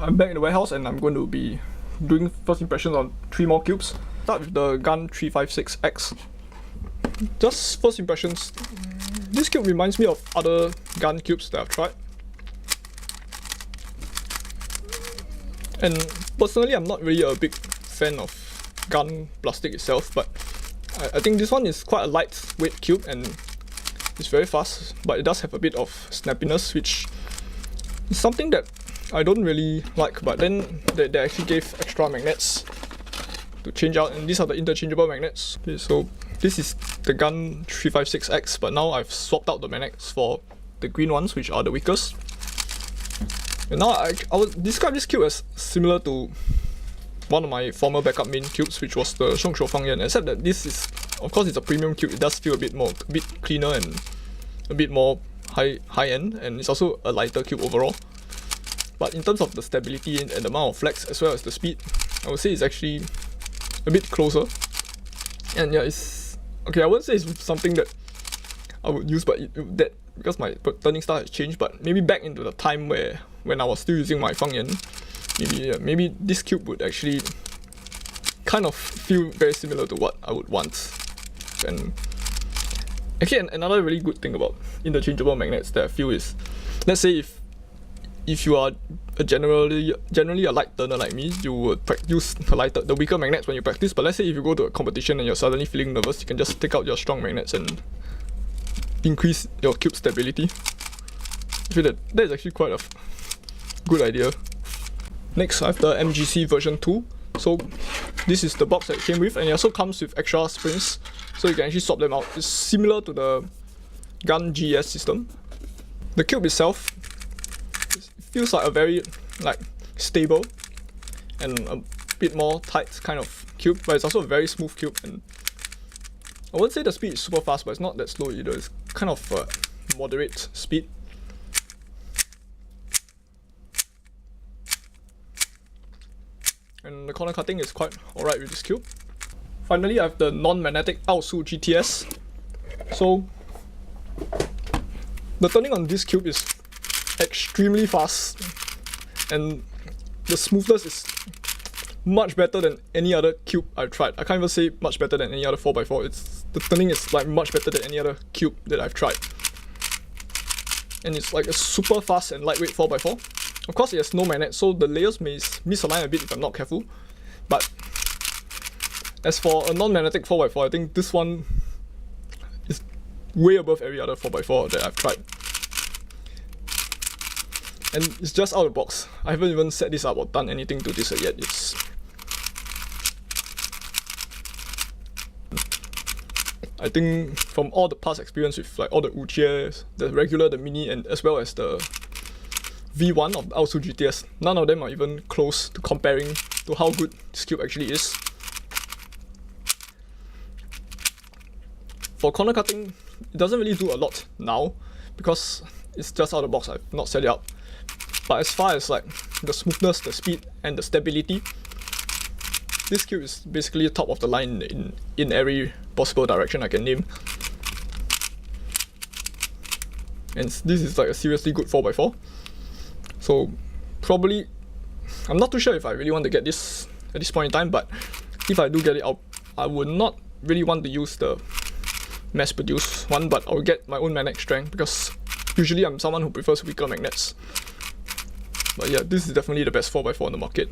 I'm back in the warehouse and I'm going to be doing first impressions on 3 more cubes. Start with the Gun 356X. Just first impressions, this cube reminds me of other gun cubes that I've tried. And personally, I'm not really a big fan of gun plastic itself, but I think this one is quite a lightweight cube and it's very fast, but it does have a bit of snappiness, which is something that I don't really like. But then they actually gave extra magnets to change out, and these are the interchangeable magnets. Okay, so this is the Gun 356X, but now I've swapped out the magnets for the green ones, which are the weakest. And now I would describe this cube as similar to one of my former backup main cubes, which was the 圣手方言, except that this is, of course, it's a premium cube. It does feel a bit cleaner and a bit more high end, and it's also a lighter cube overall. But in terms of the stability and the amount of flex as well as the speed, I would say it's actually a bit closer. And yeah, it's okay. I wouldn't say it's something that I would use, but because my turning style has changed. But maybe back into the time when I was still using my 方言, maybe this cube would actually kind of feel very similar to what I would want. And actually, another really good thing about interchangeable magnets that I feel is, let's say if you are generally a light turner like me, you would use the weaker magnets when you practice. But let's say if you go to a competition and you're suddenly feeling nervous, you can just take out your strong magnets and increase your cube stability. I feel that is actually quite a good idea. Next, I have the MGC version 2. So this is the box that it came with, and it also comes with extra springs, so you can actually swap them out. It's similar to the Gun GS system. The cube itself feels like a very stable and a bit more tight kind of cube, but it's also a very smooth cube. And I wouldn't say the speed is super fast, but it's not that slow either. It's kind of a moderate speed. And the corner cutting is quite alright with this cube. Finally, I have the non-magnetic-Aosu GTS. So the turning on this cube is extremely fast, and the smoothness is much better than any other cube I've tried. I can't even say much better than any other 4x4. The turning is much better than any other cube that I've tried. And it's like a super fast and lightweight 4x4. Of course, it has no magnet, so the layers may misalign a bit if I'm not careful. But as for a non-magnetic 4x4, I think this one is way above every other 4x4 that I've tried. And it's just out of the box. I haven't even set this up or done anything to this yet. I think from all the past experience with all the Ujie, the regular, the mini, and as well as the V1 of the Aosu GTS, none of them are even close to comparing to how good this cube actually is. For corner cutting, it doesn't really do a lot now because it's just out of the box. I've not set it up. But as far as the smoothness, the speed, and the stability, this cube is basically top of the line in every possible direction I can name. And this is a seriously good 4x4. So probably, I'm not too sure if I really want to get this at this point in time, but if I do get it, I would not really want to use the mass-produced one, but I'll get my own magnet strength because usually I'm someone who prefers weaker magnets. But yeah, this is definitely the best 4x4 on the market.